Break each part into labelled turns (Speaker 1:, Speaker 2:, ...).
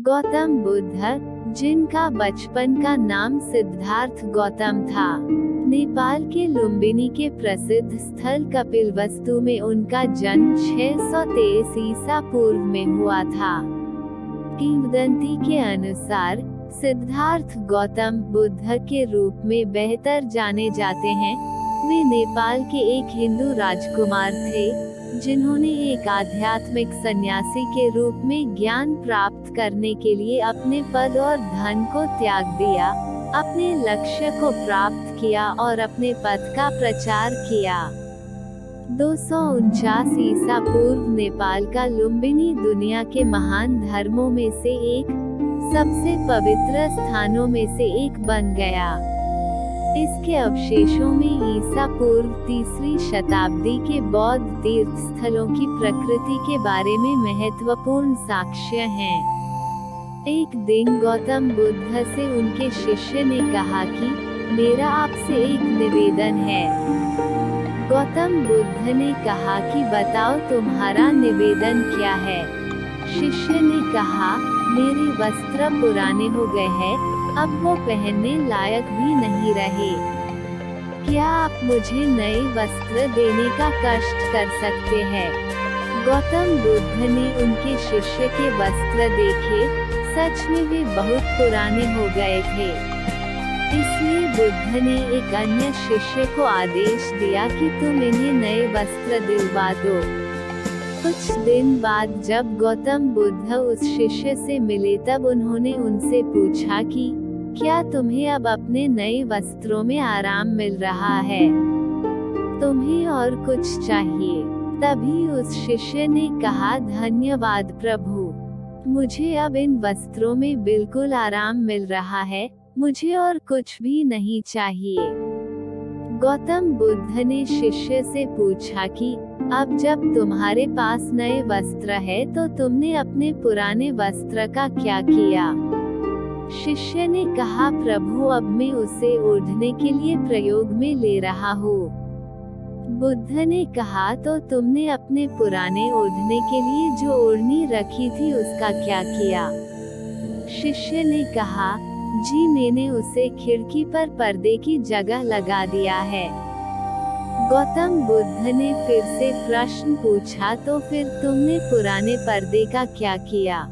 Speaker 1: गौतम बुद्ध, जिनका बचपन का नाम सिद्धार्थ गौतम था, नेपाल के लुम्बिनी के प्रसिद्ध स्थल कपिलवस्तु में उनका जन्म 623 ईसा पूर्व में हुआ था। किंवदंती के अनुसार सिद्धार्थ गौतम बुद्ध के रूप में बेहतर जाने जाते हैं। वे नेपाल के एक हिंदू राजकुमार थे, जिन्होंने एक आध्यात्मिक सन्यासी के रूप में ज्ञान प्राप्त करने के लिए अपने पद और धन को त्याग दिया, अपने लक्ष्य को प्राप्त किया और अपने पथ का प्रचार किया। 249 ईसा पूर्व नेपाल का लुम्बिनी दुनिया के महान धर्मों में से एक, सबसे पवित्र स्थानों में से एक बन गया। इसके अवशेषों में ईसा पूर्व 3री शताब्दी के बौद्ध तीर्थ स्थलों की प्रकृति के बारे में महत्वपूर्ण साक्ष्य हैं। एक दिन गौतम बुद्ध से उनके शिष्य ने कहा कि मेरा आपसे एक निवेदन है। गौतम बुद्ध ने कहा कि बताओ तुम्हारा निवेदन क्या है। शिष्य ने कहा, मेरे वस्त्र पुराने हो गए हैं, अब वो पहनने लायक भी नहीं रहे। क्या आप मुझे नए वस्त्र देने का कष्ट कर सकते हैं? गौतम बुद्ध ने उनके शिष्य के वस्त्र देखे, सच में वे बहुत पुराने हो गए थे। इसलिए बुद्ध ने एक अन्य शिष्य को आदेश दिया कि तुम इन्हें नए वस्त्र दिलवा दो। कुछ दिन बाद जब गौतम बुद्ध उस शिष्य से मिले तब उन्होंने उनसे पूछा कि क्या तुम्हें अब अपने नए वस्त्रों में आराम मिल रहा है? तुम्हें और कुछ चाहिए? तभी उस शिष्य ने कहा, धन्यवाद प्रभु, मुझे अब इन वस्त्रों में बिल्कुल आराम मिल रहा है, मुझे और कुछ भी नहीं चाहिए। गौतम बुद्ध ने शिष्य से पूछा कि अब जब तुम्हारे पास नए वस्त्र है तो तुमने अपने पुराने वस्त्र का क्या किया? शिष्य ने कहा, प्रभु अब मैं उसे ओढ़ने के लिए प्रयोग में ले रहा हूँ। बुद्ध ने कहा, तो तुमने अपने पुराने ओढ़ने के लिए जो ओढ़नी रखी थी उसका क्या किया? शिष्य ने कहा, जी मैंने उसे खिड़की पर पर्दे की जगह लगा दिया है। गौतम बुद्ध ने फिर से प्रश्न पूछा, तो फिर तुमने पुराने पर्दे का क्या किया?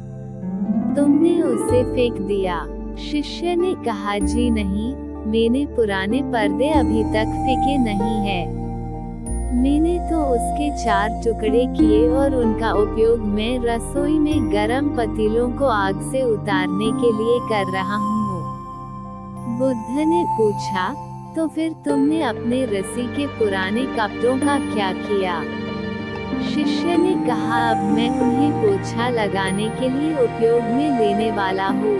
Speaker 1: तुमने उसे फेंक दिया। शिष्य ने कहा, जी नहीं, मैंने पुराने पर्दे अभी तक फेंके नहीं है। मैंने तो उसके 4 टुकड़े किए और उनका उपयोग मैं रसोई में गरम पतीलों को आग से उतारने के लिए कर रहा हूँ। बुद्ध ने पूछा, तो फिर तुमने अपने ऋषि के पुराने कपड़ों का क्या किया? शिष्य ने कहा, अब मैं उन्हें पोछा लगाने के लिए उपयोग में लेने वाला हूँ।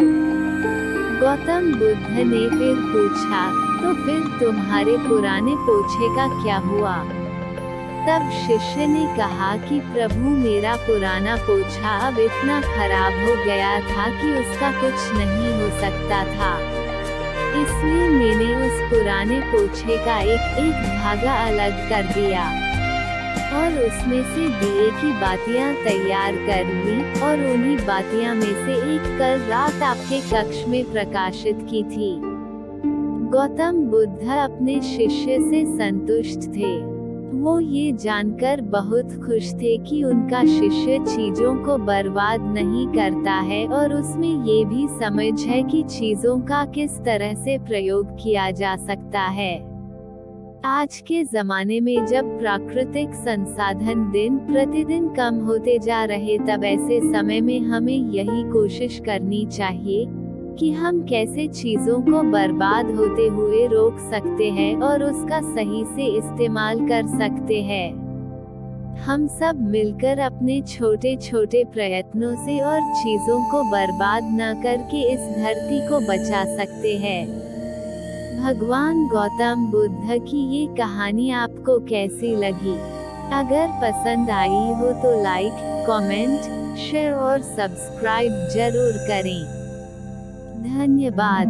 Speaker 1: गौतम बुद्ध ने फिर पूछा, तो फिर तुम्हारे पुराने पोछे का क्या हुआ? तब शिष्य ने कहा कि प्रभु मेरा पुराना पोछा अब इतना खराब हो गया था कि उसका कुछ नहीं हो सकता था। इसलिए मैंने उस पुराने पोछे का एक धागा अलग कर दिया और उसमें से दिए की बातियां तैयार कर ली और उन्हीं बातियां में से एक कल रात आपके कक्ष में प्रकाशित की थी। गौतम बुद्ध अपने शिष्य से संतुष्ट थे। वो ये जानकर बहुत खुश थे कि उनका शिष्य चीजों को बर्बाद नहीं करता है और उसमें ये भी समझ है कि चीजों का किस तरह से प्रयोग किया जा सकता है। आज के जमाने में जब प्राकृतिक संसाधन दिन प्रतिदिन कम होते जा रहे, तब ऐसे समय में हमें यही कोशिश करनी चाहिए कि हम कैसे चीजों को बर्बाद होते हुए रोक सकते हैं और उसका सही से इस्तेमाल कर सकते हैं। हम सब मिलकर अपने छोटे छोटे प्रयत्नों से और चीजों को बर्बाद न करके इस धरती को बचा सकते हैं। भगवान गौतम बुद्ध की ये कहानी आपको कैसी लगी? अगर पसंद आई हो तो लाइक, कमेंट, शेयर और सब्सक्राइब जरूर करें। धन्यवाद।